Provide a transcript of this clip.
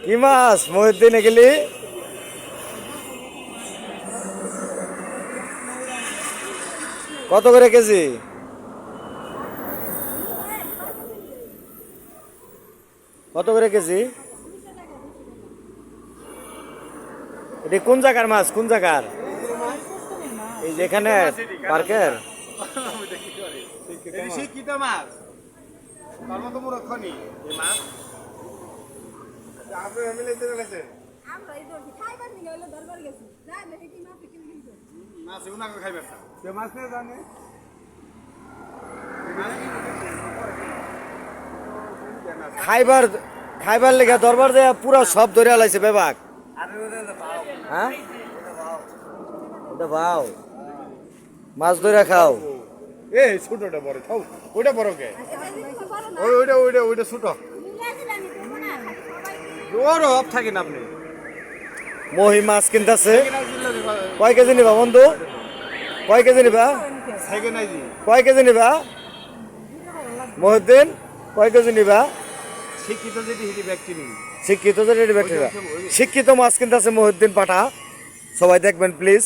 কি মাছ মহিউদ্দিন এগুলি? কত করে কেজি? কত করে কেজি? এটা কোন জায়গার মাছ? কোন জায়গার? এই যেখানে পার্কের খাইবার খাইবার লেগে দরবার দেয়া পুরা সব ধরে লাইছে বেবাক। হ্যাঁ ওটা ভাও মাছ ধরে খাও। এই ছোটটা বড় খাও, ওইটা বড় কে? ওইটা ওইটা ওইটা ছোট। ওর অভাব থাকেন আপনি। মহি মাছ কিনতেছে। কয় কেজি নিবা বন্ধু? কয় কেজি নিবা? কয় কেজি নিবা মহিউদ্দিন? কয় কেজি নিবা? শিক্ষিত যদি হিটি ব্যক্তি নেই, শিক্ষিত যদি ব্যক্তি শিক্ষিত মাছ কিনতেছে মহিউদ্দিন পাঠা। সবাই দেখবেন প্লিজ।